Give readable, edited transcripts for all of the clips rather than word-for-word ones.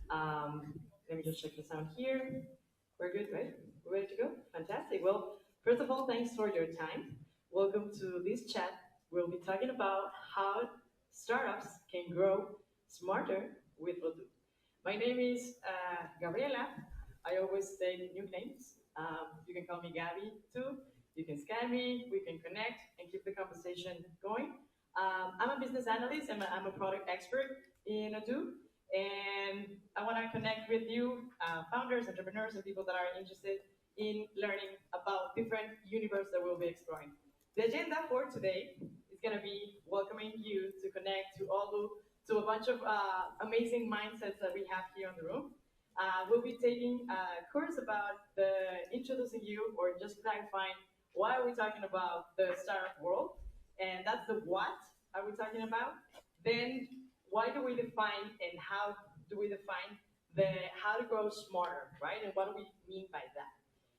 Um, Let me just check the sound here. We're good, right? We're ready to go? Fantastic. Well, first of all, thanks for your time. Welcome to this chat. We'll be talking about how startups can grow smarter with Odoo. My name is Gabriela. I always say new names. You can call me Gabby too. You can scan me. We can connect and keep the conversation going. I'm a business analyst and I'm a product expert in Odoo. And I want to connect with you, founders, entrepreneurs, and people that are interested in learning about different universe that we'll be exploring. The agenda for today is going to be welcoming you to connect to Olu, to a bunch of amazing mindsets that we have here in the room. We'll be taking a course about the introducing you or just clarifying why are we talking about the startup world, and that's the what are we talking about. Then why do we define and how do we define the how to grow smarter, right? And what do we mean by that?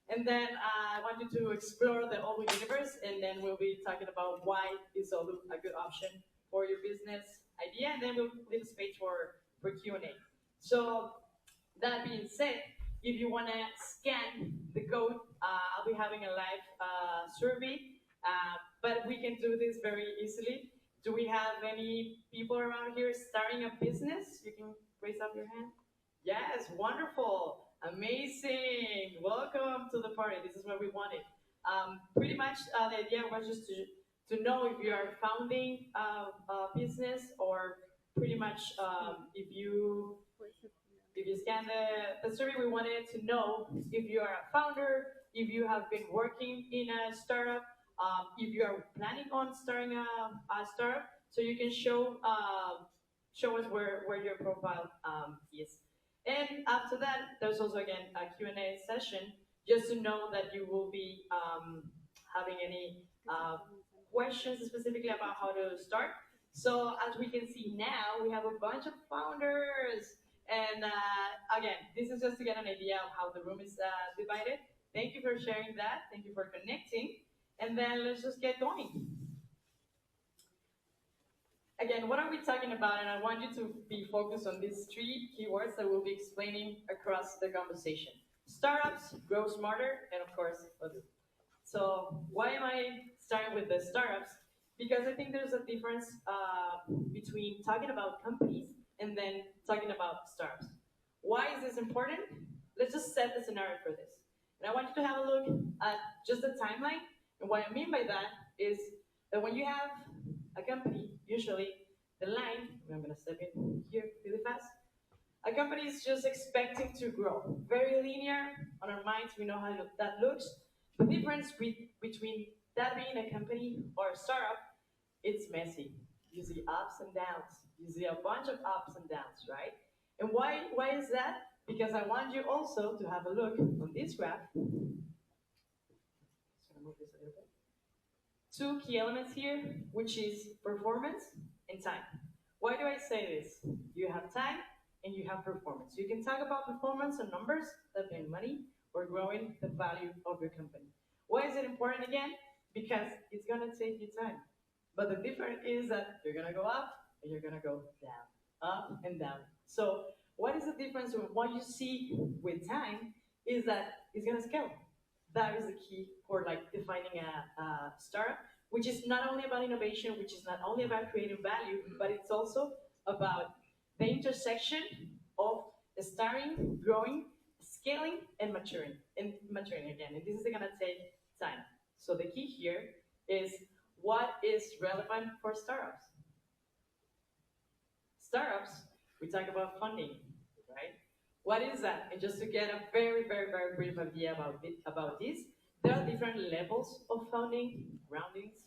And then I want you to explore the Olu universe, and then we'll be talking about why is Olu a good option for your business idea, and then we'll leave space for Q&A. So that being said, if you want to scan the code, I'll be having a live survey, but we can do this very easily. Do we have any people around here starting a business? You can raise up your hand. Yes, wonderful, amazing. Welcome to the party. This is what we wanted. Pretty much the idea was just to know if you are founding a business or pretty much if you scan the survey, we wanted to know if you are a founder, if you have been working in a startup, if you are planning on starting a startup, so you can show us where your profile is. And after that, there's also again a Q&A session just to know that you will be having any questions specifically about how to start. So as we can see now, we have a bunch of founders. And again, this is just to get an idea of how the room is divided. Thank you for sharing that. Thank you for connecting. And then let's just get going. Again, what are we talking about? And I want you to be focused on these three keywords that we'll be explaining across the conversation. Startups, grow smarter, and of course, Odoo. So why am I starting with the startups? Because I think there's a difference between talking about companies and then talking about startups. Why is this important? Let's just set the scenario for this. And I want you to have a look at just the timeline. And what I mean by that is that when you have a company, usually the line, I'm going to step in here really fast. A company is just expecting to grow. Very linear on our minds, we know how that looks. The difference between that being a company or a startup, it's messy. You see ups and downs. You see a bunch of ups and downs, right? And why is that? Because I want you also to have a look on this graph. Just gonna move this a little bit. Two key elements here, which is performance and time. Why do I say this? You have time and you have performance. You can talk about performance and numbers that bring money or growing the value of your company. Why is it important again? Because it's gonna take you time. But the difference is that you're gonna go up and you're gonna go down, up and down. So what is the difference with what you see with time is that it's gonna scale. That is the key for like defining a startup, which is not only about innovation, which is not only about creating value, but it's also about the intersection of starting, growing, scaling, and maturing again. And this is gonna take time. So the key here is what is relevant for startups. Startups, we talk about funding, right? What is that? And just to get a very brief idea about this, there are different levels of funding, roundings,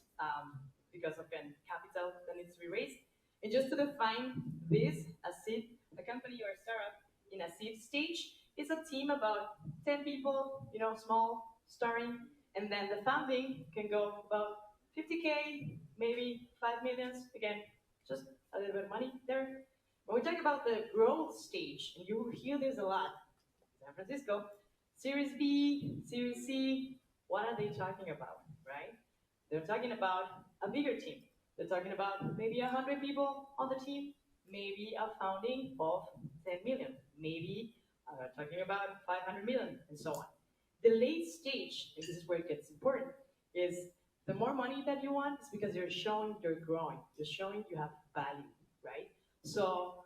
because of capital that needs to be raised. And just to define this, a seed, a company or a startup in a seed stage, it's a team about 10 people, small, starting, and then the funding can go about 50K, maybe 5 millions, again, just a little bit of money there. When we talk about the growth stage, and you will hear this a lot, San Francisco, Series B, Series C, what are they talking about, right? They're talking about a bigger team. They're talking about maybe 100 people on the team, maybe a founding of 10 million, maybe talking about 500 million, and so on. The late stage, and this is where it gets important, is the more money that you want is because you're showing you're growing, you're showing you have value, right? So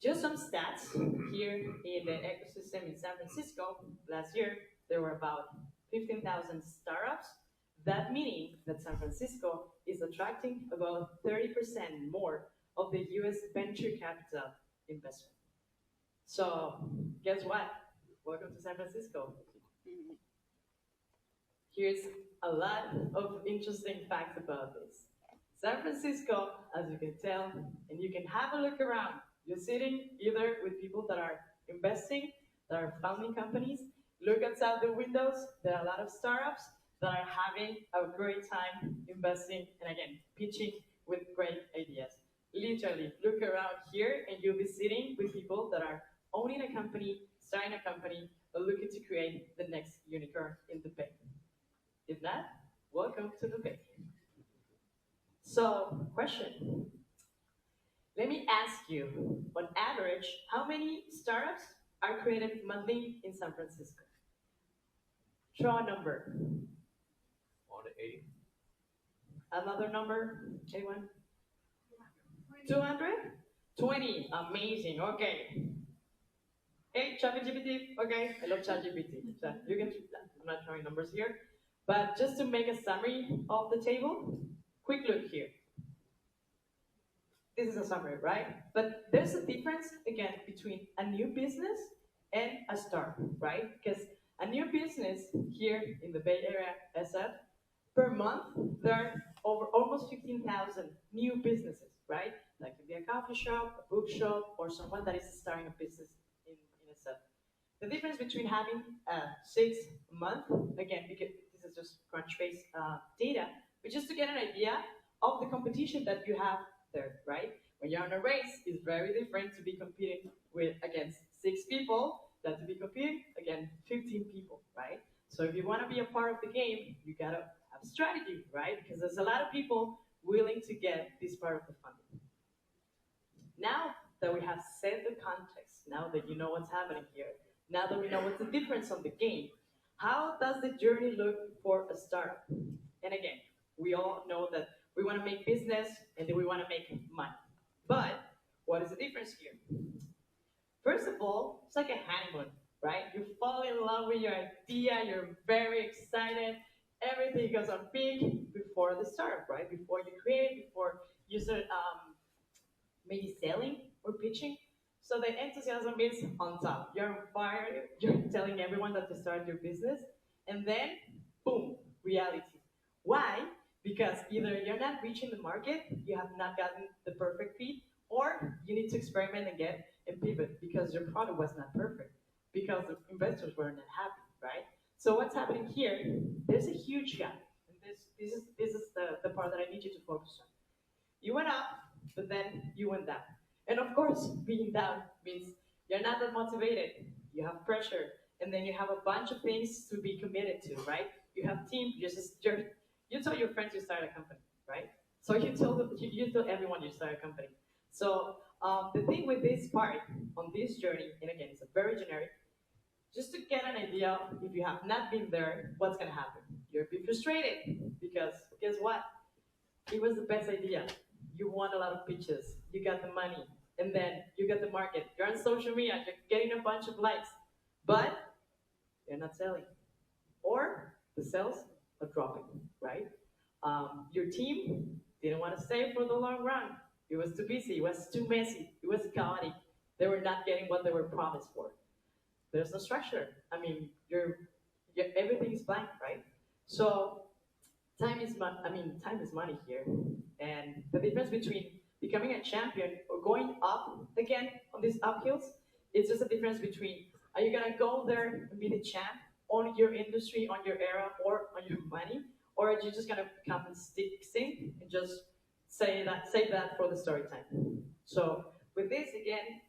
just some stats here in the ecosystem in San Francisco. Last year, there were about 15,000 startups. That meaning that San Francisco is attracting about 30% more of the US venture capital investment. So, guess what? Welcome to San Francisco. Here's a lot of interesting facts about this. San Francisco, as you can tell, and you can have a look around, you're sitting either with people that are investing, that are founding companies. Look outside the windows, there are a lot of startups that are having a great time investing and again, pitching with great ideas. Literally, look around here and you'll be sitting with people that are owning a company, starting a company, or looking to create the next unicorn in the Bay. If not, welcome to the Bay. So, question. Let me ask you, on average, how many startups are created monthly in San Francisco? Throw a number. 180. Another number? Anyone? 200? 20. Amazing. Okay. Hey, ChatGPT. Okay, I love ChatGPT. So you can. I'm not throwing numbers here, but just to make a summary of the table, quick look here. This is a summary, right? But there's a difference again between a new business and a startup, right? Because a new business here in the Bay Area, SF, per month there are over almost 15,000 new businesses, right? That can be a coffee shop, a bookshop, or someone that is starting a business in SF. The difference between having 6 month, again, because this is just Crunchbase data, but just to get an idea of the competition that you have there, right? When you're on a race, it's very different to be competing with against 6 people than to be competing against 15 people, right? So if you want to be a part of the game, you gotta have strategy, right? Because there's a lot of people willing to get this part of the funding. Now that we have set the context, now that you know what's happening here, now that we know what's the difference on the game, how does the journey look for a startup? And again, we all know that we want to make business and then we want to make money. But what is the difference here? First of all, it's like a honeymoon, right? You fall in love with your idea, you're very excited, everything goes on peak before the startup, right? Before you create, before you start maybe selling or pitching. So the enthusiasm is on top. You're on fire, you're telling everyone that you started your business, and then boom, reality. Why? Because either you're not reaching the market, you have not gotten the perfect fit, or you need to experiment again and pivot because your product was not perfect, because the investors were not happy, right? So what's happening here? There's a huge gap. And this is the part that I need you to focus on. You went up, but then you went down. And of course, being down means you're not that motivated. You have pressure, and then you have a bunch of things to be committed to, right? You have team. You tell your friends you start a company, right? So you tell everyone you start a company. So the thing with this part on this journey, and again, it's a very generic. Just to get an idea, if you have not been there, what's gonna happen? You'll be frustrated because guess what? It was the best idea. You won a lot of pitches, you got the money, and then you get the market. You're on social media, you're getting a bunch of likes, but you're not selling. Or the sales are dropping, right? Your team didn't want to stay for the long run. It was too busy, it was too messy, it was chaotic. They were not getting what they were promised for. There's no structure. I mean, everything is blank, right? So time is money here. And the difference between becoming a champion or going up again on these uphills, it's just a difference between are you gonna go there and be the champ on your industry, on your era, or on your money, or are you just gonna come and sing and just say that for the story time? So with this again,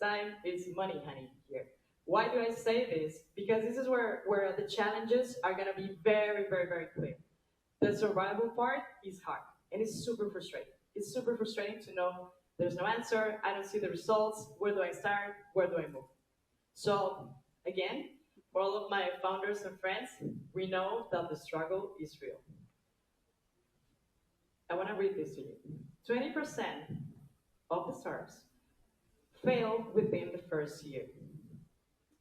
time is money, honey, here. Why do I say this? Because this is where the challenges are gonna be very, very, very clear. The survival part is hard and it's super frustrating. It's super frustrating to know there's no answer, I don't see the results, where do I start, where do I move? So again, for all of my founders and friends, we know that the struggle is real. I want to read this to you. 20% of the startups fail within the first year.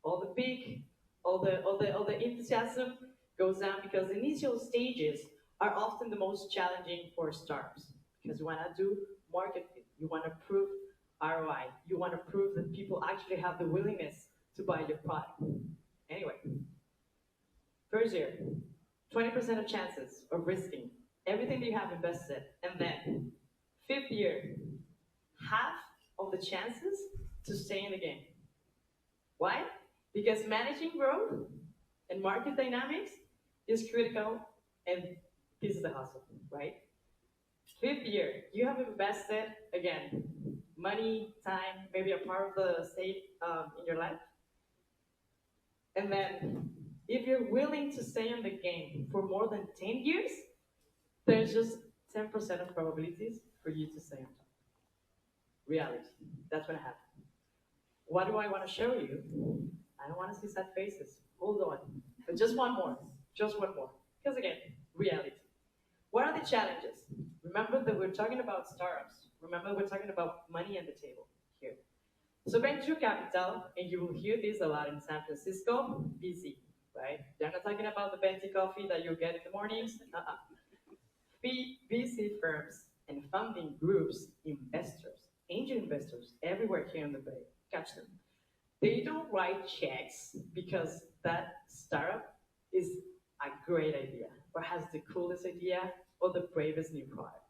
All the peak, all the enthusiasm goes down because the initial stages are often the most challenging for startups because you want to do market fit, you want to prove ROI, you want to prove that people actually have the willingness to buy your product. Anyway, first year, 20% of chances of risking everything that you have invested, and then fifth year, half of the chances to stay in the game. Why? Because managing growth and market dynamics is critical, and this is the hustle, right? Fifth year, you have invested, again, money, time, maybe a part of the state in your life. And then, if you're willing to stay in the game for more than 10 years, there's just 10% of probabilities for you to stay on top. Reality. That's what happened. What do I want to show you? I don't want to see sad faces. Hold on. But just one more. Just one more. Because again, reality. What are the challenges? Remember that we're talking about startups. Remember we're talking about money on the table here. So venture capital, and you will hear this a lot in San Francisco, VC, right? They're not talking about the fancy coffee that you get in the mornings. VC firms and funding groups, investors, angel investors, everywhere here in the Bay, catch them. They don't write checks because that startup is a great idea or has the coolest idea or the bravest new product.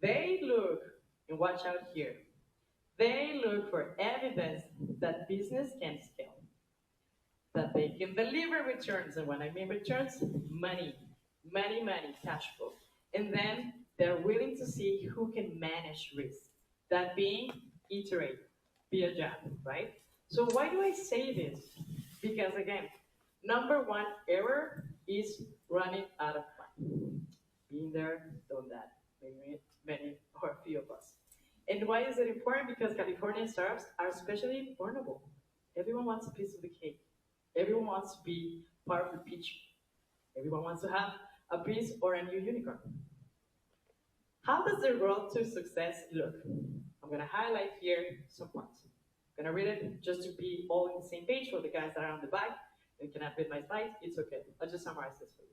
They look, and watch out here, they look for evidence that business can scale, that they can deliver returns. And when I mean returns, money, money, cash flow. And then they're willing to see who can manage risk. That being, iterate, be agile, right? So why do I say this? Because again, number one error is running out of time. Being there, done that. Many or a few of us. And why is it important? Because Californian startups are especially vulnerable. Everyone wants a piece of the cake. Everyone wants to be part of the pitch. Everyone wants to have a piece or a new unicorn. How does the road to success look? I'm going to highlight here some points. I'm going to read it just to be all on the same page for the guys that are on the back and cannot read my slides. It's okay. I'll just summarize this for you.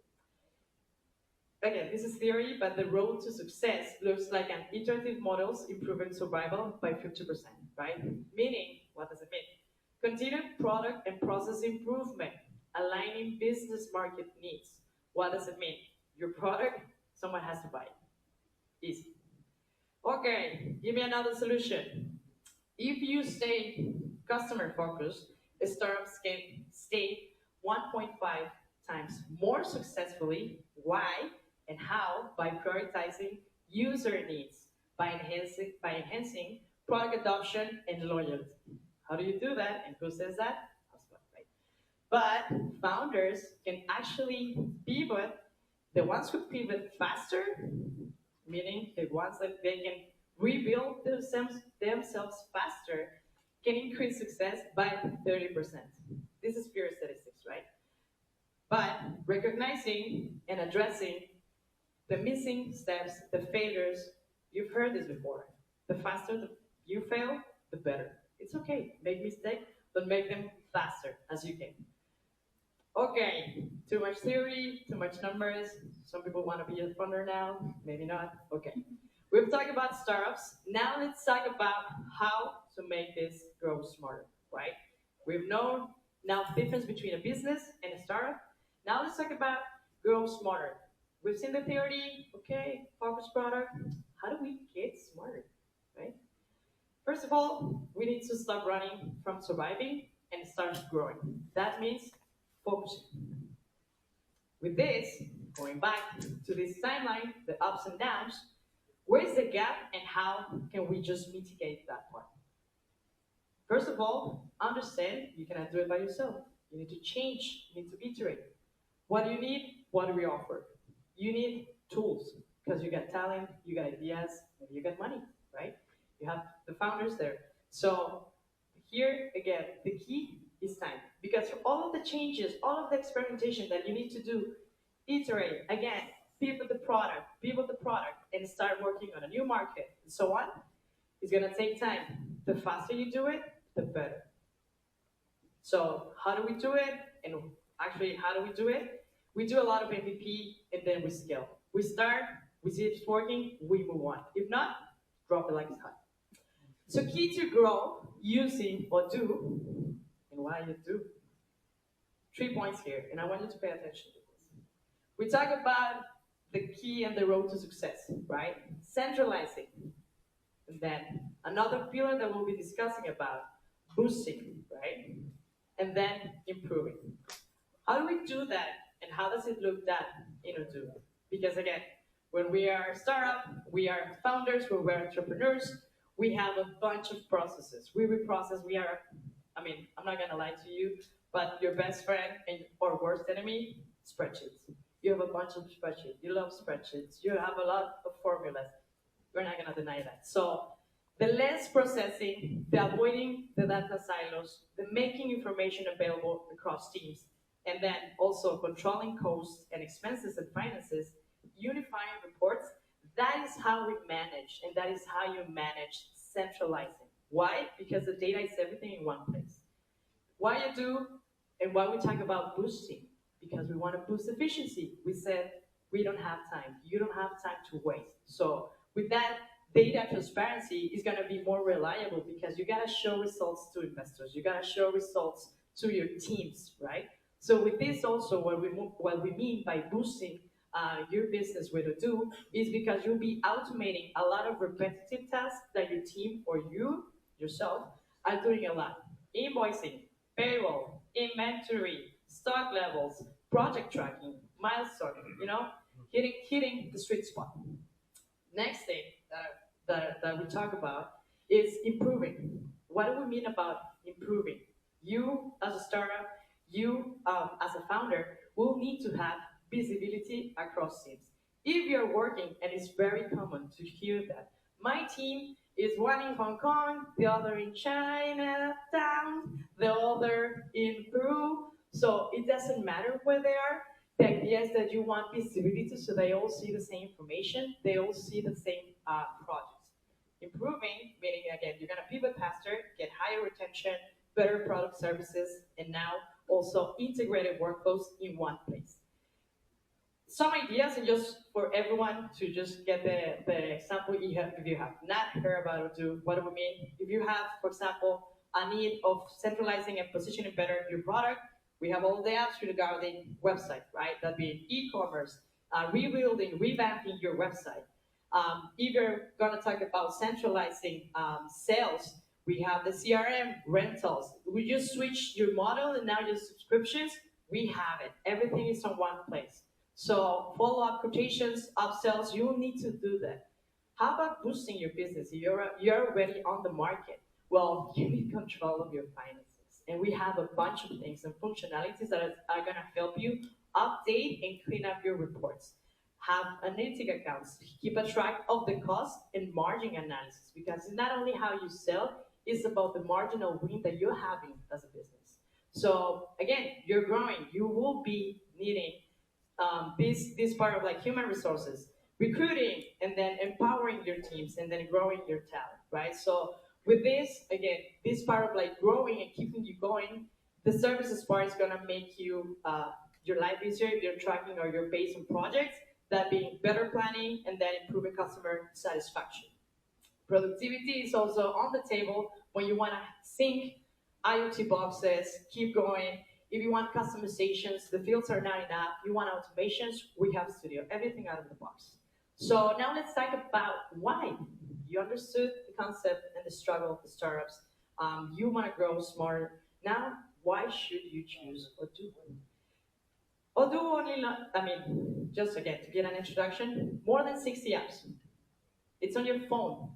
Again, this is theory, but the road to success looks like an iterative models improving survival by 50%, right? Meaning, what does it mean? Continued product and process improvement, aligning business market needs. What does it mean? Your product, someone has to buy it. Easy. Okay, give me another solution. If you stay customer focused, startups can stay 1.5 times more successfully. Why and how? By prioritizing user needs, by enhancing product adoption and loyalty. How do you do that? And who says that? HubSpot, right? But founders can actually pivot. The ones who pivot faster, meaning the ones that they can rebuild themselves faster, can increase success by 30%. This is pure statistics, right? But recognizing and addressing the missing steps, the failures, you've heard this before. The faster you fail, the better. It's okay, make mistakes, but make them faster as you can. Okay, too much theory, too much numbers. Some people want to be a founder now, maybe not. Okay, we've talked about startups. Now let's talk about how to make this grow smarter, right? We've known now the difference between a business and a startup. Now let's talk about grow smarter. We've seen the theory, okay, focus product. How do we get smarter, right? First of all, we need to stop running from surviving and start growing. That means focusing. With this, going back to this timeline, the ups and downs, where's the gap and how can we just mitigate that part? First of all, understand you cannot do it by yourself. You need to change, you need to iterate. What do you need? What do we offer? You need tools because you got talent, you got ideas, maybe you got money, right? You have the founders there. So here again, the key is the changes, all of the experimentation that you need to do, iterate again, pivot the product, and start working on a new market, and so on. It's gonna take time. The faster you do it, the better. So how do we do it? And actually, how do we do it? We do a lot of MVP and then we scale. We start, we see it's working, we move on. If not, drop it like it's hot. So key to grow using Odoo, and why you do. 3 points here, and I want you to pay attention to this. We talk about the key and the road to success, right? Centralizing. And then another pillar that we'll be discussing about, boosting, right? And then improving. How do we do that, and how does it look that in Odoo? Because again, when we are a startup, we are founders, we're entrepreneurs, we have a bunch of processes. We reprocess, I mean, I'm not gonna lie to you, but your best friend and or worst enemy, spreadsheets. You have a bunch of spreadsheets. You love spreadsheets. You have a lot of formulas. We're not gonna deny that. So the less processing, the avoiding the data silos, the making information available across teams, and then also controlling costs and expenses and finances, unifying reports, that is how we manage, and that is how you manage centralizing. Why? Because the data is everything in one place. Why you do, and why we talk about boosting? Because we want to boost efficiency. We said we don't have time. You don't have time to waste. So with that, data transparency is going to be more reliable because you got to show results to investors. You got to show results to your teams, right? So with this also, what we mean by boosting your business with Odoo is because you'll be automating a lot of repetitive tasks that your team or you yourself are doing a lot. Invoicing, payroll, inventory, stock levels, project tracking, milestone, hitting the sweet spot. Next thing that we talk about is improving. What do we mean about improving? You as a startup, you as a founder will need to have visibility across teams. If you're working, and it's very common to hear that, my team is one in Hong Kong, the other in Chinatown, the other in Peru, so it doesn't matter where they are. The idea is that you want visibility so they all see the same information, they all see the same projects. Improving, meaning again, you're gonna pivot faster, get higher retention, better product services, and now also integrated workflows in one place. Some ideas, and just for everyone to just get the example, if you have not heard about Odoo, what do we mean? If you have, for example, a need of centralizing and positioning better your product, we have all the apps regarding website, right? That being e-commerce, rebuilding, revamping your website. If you're gonna talk about centralizing sales, we have the CRM, rentals. We just switched your model and now your subscriptions, we have it. Everything is on one place. So follow-up quotations, upsells, you'll need to do that. How about boosting your business? You're already on the market. Well, you need control of your finances. And we have a bunch of things and functionalities that are gonna help you update and clean up your reports. Have analytic accounts, keep a track of the cost and margin analysis, because it's not only how you sell, it's about the marginal win that you're having as a business. So again, you're growing, you will be needing this part of like human resources, recruiting, and then empowering your teams, and then growing your talent, right? So with this, again, this part of like growing and keeping you going, the services part is gonna make you your life easier if you're tracking or you're based on projects, that being better planning and then improving customer satisfaction. Productivity is also on the table when you wanna sync IoT boxes, keep going. If you want customizations, the fields are not enough. You want automations, we have Studio, everything out of the box. So now let's talk about why. You understood the concept and the struggle of the startups. You want to grow smarter. Now, why should you choose Odoo? Odoo just again, to get an introduction, more than 60 apps. It's on your phone.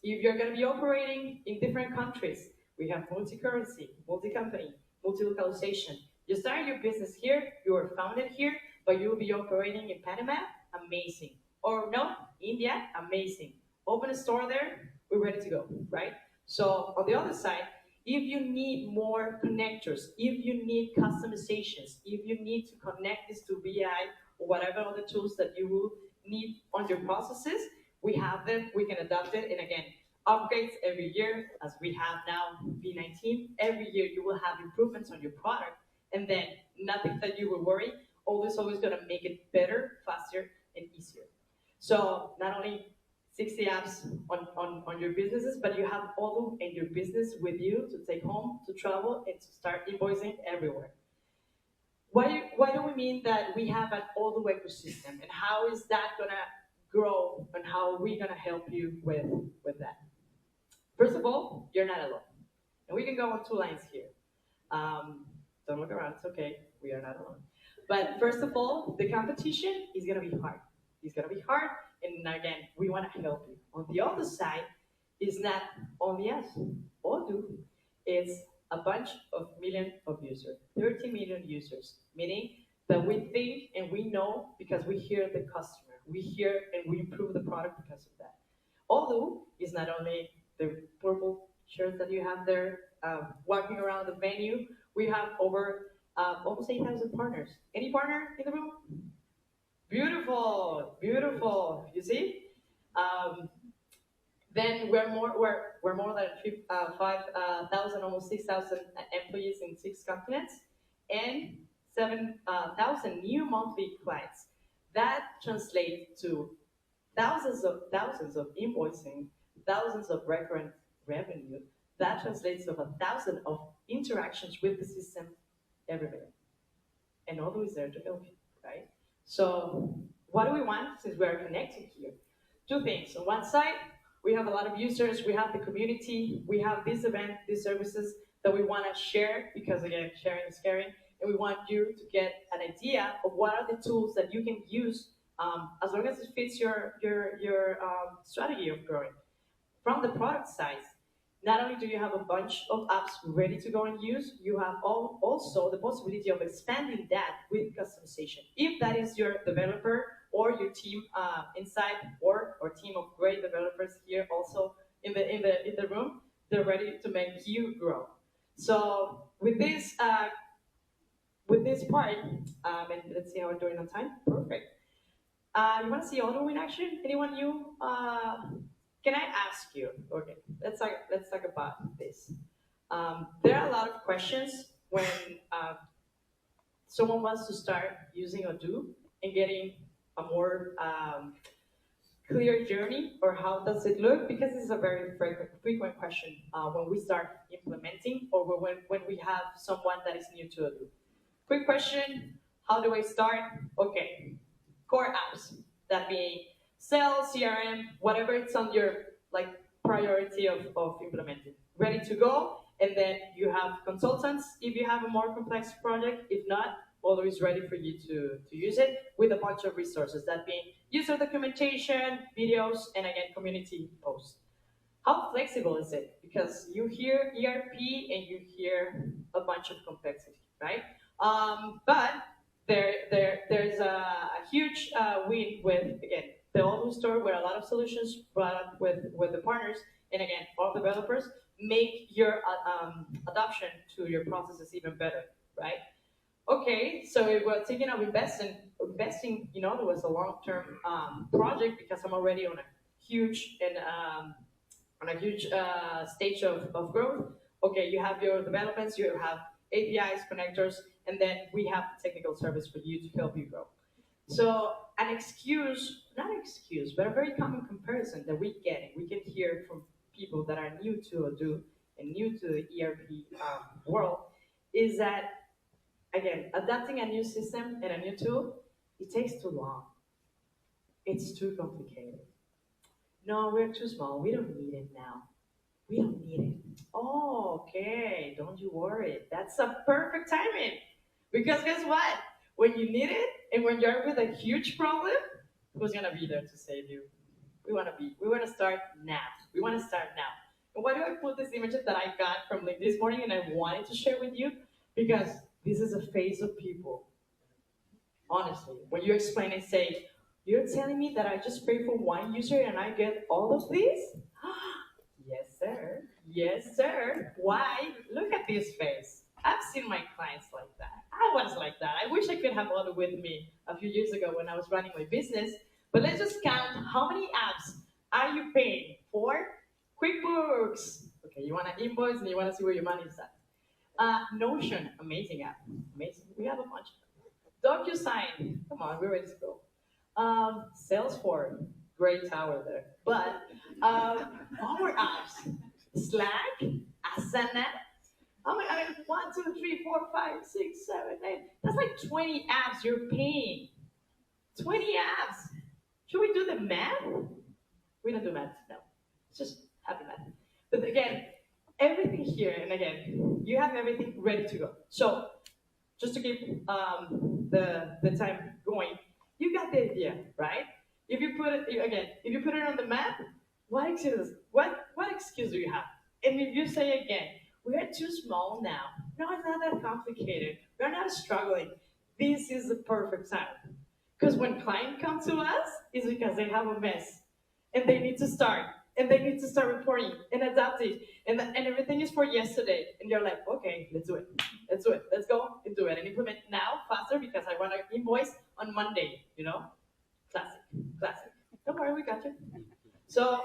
If you're going to be operating in different countries, we have multi-currency, multi-company, multi-localization. You start your business here, you are founded here, but you will be operating in Panama, amazing. Or no, India, amazing. Open a store there, we're ready to go, right? So on the other side, If you need more connectors, if you need customizations, if you need to connect this to BI or whatever other tools that you will need on your processes, we have them, we can adapt it, and again, upgrades every year, as we have now V19. Every year you will have improvements on your product, and then nothing that you will worry, always gonna make it better, faster, and easier. So not only 60 apps on your businesses, but you have Odoo and your business with you to take home, to travel, and to start invoicing everywhere. Why do we mean that we have an Odoo ecosystem, and how is that gonna grow, and how are we gonna help you with that? First of all, you're not alone. And we can go on two lines here. Um, don't look around, it's okay. We are not alone. But first of all, the competition is going to be hard. It's going to be hard. And again, we want to help you. On the other side, is not only us. Odoo is a bunch of million of users, 30 million users, meaning that we think and we know because we hear the customer. We hear and we improve the product because of that. Odoo is not only the purple shirts that you have there walking around the venue. We have over almost 8,000 partners. Any partner in the room? Beautiful, beautiful. You see? Um, then we're more than 5,000, almost 6,000 employees in 6 continents, and 7,000 new monthly clients. That translates to thousands of invoicing, thousands of recurrent revenue. That translates to 1,000 of interactions with the system every day. And Odoo is there to help you, right? So what do we want since we are connected here? Two things. On one side, we have a lot of users, we have the community, we have this event, these services that we want to share because again, sharing is caring, and we want you to get an idea of what are the tools that you can use as long as it fits your strategy of growing. From the product side, not only do you have a bunch of apps ready to go and use, you have also the possibility of expanding that with customization. If that is your developer or your team inside, or team of great developers here also in the room, they're ready to make you grow. So with this part, and let's see how we're doing on time. Perfect. You want to see Odoo in action? Anyone new? Can I ask you? Okay, let's talk about this. There are a lot of questions when someone wants to start using Odoo and getting a more clear journey, or how does it look? Because this is a very frequent question when we start implementing, or when we have someone that is new to Odoo. Quick question: how do I start? Okay, core apps, that being sales, CRM, whatever it's on your like priority of implementing. Ready to go, and then you have consultants if you have a more complex project. If not, always ready for you to use it with a bunch of resources, that being user documentation, videos, and again, community posts. How flexible is it? Because you hear ERP and you hear a bunch of complexity, right? But there's a huge win with, again, the Odoo store, where a lot of solutions brought up with the partners, and again, all developers make your adoption to your processes even better, right? Okay, so if we're thinking of investing in Odoo as a long-term project, because I'm already on a huge stage of growth. Okay, you have your developments, you have APIs, connectors, and then we have the technical service for you to help you grow. So an excuse, not an excuse, but a very common comparison that we can hear from people that are new to Odoo and new to the ERP world, is that, again, adapting a new system and a new tool, it takes too long. It's too complicated. No, we're too small. We don't need it now. We don't need it. Oh, okay. Don't you worry. That's a perfect timing. Because guess what? When you need it and when you're with a huge problem, who's gonna be there to save you? We wanna start now. We wanna start now. And why do I put this image that I got from like this morning and I wanted to share with you? Because this is a phase of people. Honestly, when you explain and say, you're telling me that I just pay for one user and I get all of these? Yes, sir. Yes, sir. Why? Look at this face. I've seen my clients like that. I was like that. I wish I could have Odoo with me a few years ago when I was running my business. But let's just count how many apps are you paying for? QuickBooks. Okay, you want to invoice and you want to see where your money is at. Notion, amazing app. Amazing. We have a bunch. DocuSign, come on, we're ready to go. Salesforce, great tower there. But our apps, Slack, Asana. I mean, 1, 2, 3, 4, 5, 6, 7, 8. That's like 20 apps you're paying. 20 apps. Should we do the math? We don't do math, no. It's just happy math. But again, everything here, and again, you have everything ready to go. So just to keep the time going, you got the idea, right? If you put it again, if you put it on the map, what excuse do you have? And if you say again, we are too small now. No, it's not that complicated. We're not struggling. This is the perfect time. Because when clients come to us, it's because they have a mess and they need to start and they need to start reporting and adapting and everything is for yesterday. And you're like, okay, let's do it. Let's do it. Let's go and do it and implement now faster because I want to invoice on Monday, you know? Classic, classic. Don't worry, we got you. So,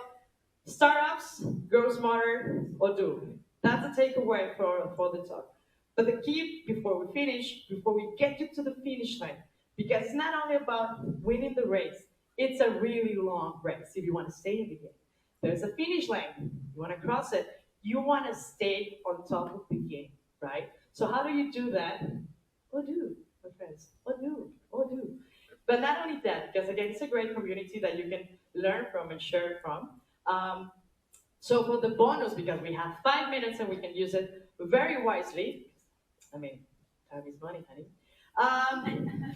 startups, grow smarter, or do. That's the takeaway for the talk. But the key before we finish, before we get you to the finish line, because it's not only about winning the race, it's a really long race if you want to stay in the game. There's a finish line. You want to cross it. You want to stay on top of the game, right? So how do you do that? Odoo, my friends. Odoo, Odoo. But not only that, because again, it's a great community that you can learn from and share from. Um, so for the bonus, because we have 5 minutes and we can use it very wisely. I mean, time is money, honey.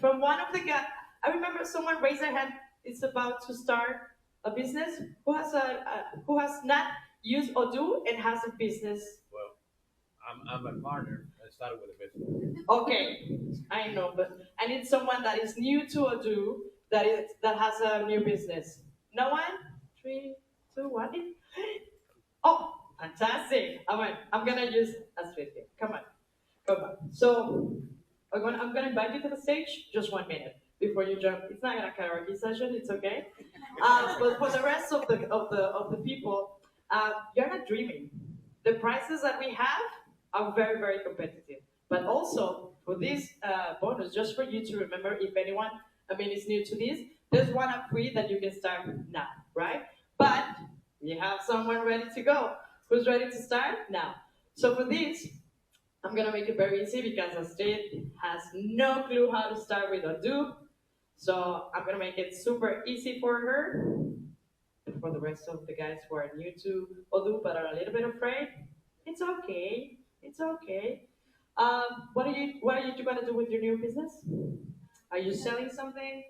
From one of the guys, I remember someone raised their hand. It's about to start a business. Who has not used Odoo and has a business? Well, I'm a partner. I started with a business. Okay, I know, but I need someone that is new to Odoo that has a new business. No one? Three, two, one. Oh, fantastic! I'm gonna use Astrid here. Come on, come on. So I'm gonna invite you to the stage. Just 1 minute before you jump. It's not a karaoke session. It's okay. But for the rest of the people, you're not dreaming. The prices that we have are very very competitive. But also for this bonus, just for you to remember, if anyone, I mean, is new to this, there's one up free that you can start now, right? But we have someone ready to go. Who's ready to start now? So for this, I'm gonna make it very easy because Astrid has no clue how to start with Odoo. So I'm gonna make it super easy for her. For the rest of the guys who are new to Odoo but are a little bit afraid, it's okay. It's okay. What are you gonna do with your new business? Are you selling something?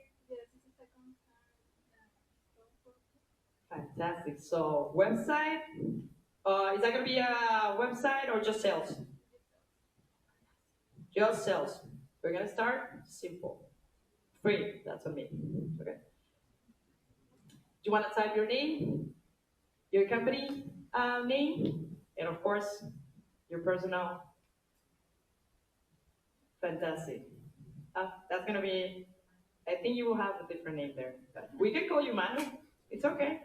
Fantastic. So website. Is that gonna be a website or just sales? Just sales. We're gonna start simple. Free. That's on me. Okay. Do you want to type your name, your company name, and of course your personal? Fantastic. That's gonna be. I think you will have a different name there. But we can call you Manu. It's okay.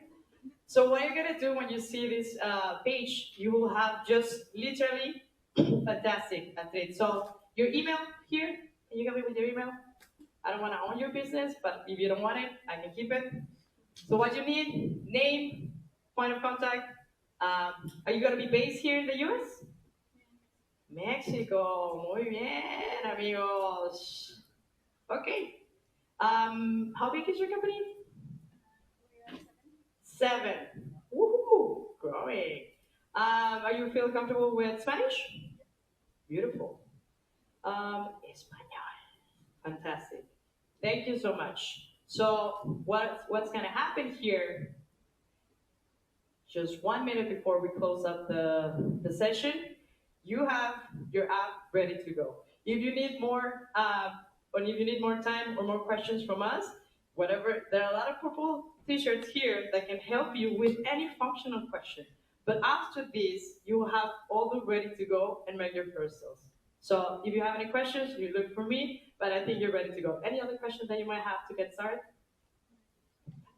So what you're gonna do when you see this page, you will have just literally fantastic. That's it. So your email here. Can you help me with your email? I don't want to own your business, but if you don't want it, I can keep it. So what you need, name, point of contact. Are you going to be based here in the US? Mexico. Muy bien, amigos. Okay. How big is your company? Seven. Woohoo! Growing. Are you feel comfortable with Spanish? Beautiful. Español. Fantastic. Thank you so much. So what's gonna happen here? Just 1 minute before we close up the session, you have your app ready to go. If you need more, or if you need more time or more questions from us, whatever, there are a lot of purple t-shirts here that can help you with any functional question. But after this, you will have all the ready to go and make your first sales. So if you have any questions, you look for me, but I think you're ready to go. Any other questions that you might have to get started?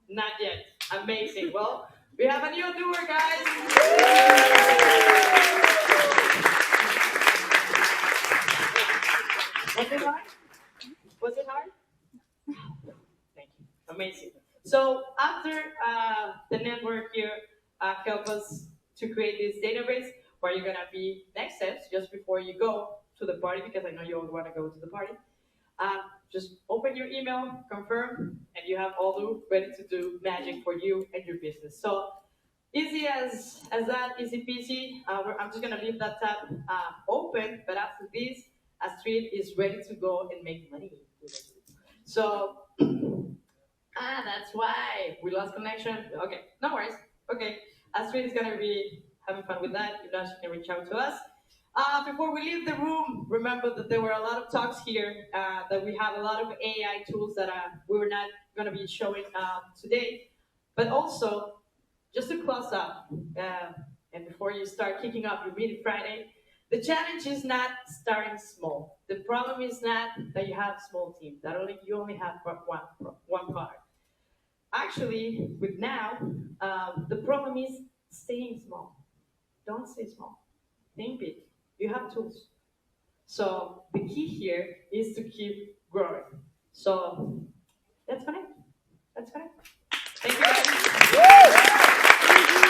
Not yet. Amazing. Well, we have a new doer, guys. Was it hard? Was it hard? Thank you. Amazing. So after the network here help us to create this database, where you're gonna be next steps just before you go to the party, because I know you all want to go to the party. Just open your email, confirm, and you have Odoo ready to do magic for you and your business. So easy as that, easy peasy. I'm just gonna leave that tab open, but after this, Astrid is ready to go and make money with it. So that's why we lost connection. Okay, no worries. Okay, Astrid is gonna be having fun with that. If not, she can reach out to us. Before we leave the room, remember that there were a lot of talks here, that we have a lot of AI tools that we were not going to be showing today. But also, just to close up, and before you start kicking off your meeting Friday, the challenge is not starting small. The problem is not that you have a small team, that you only have one product. Actually, with now, the problem is staying small. Don't stay small. Think big. You have tools. So the key here is to keep growing. So that's connect. That's connect. Thank you guys.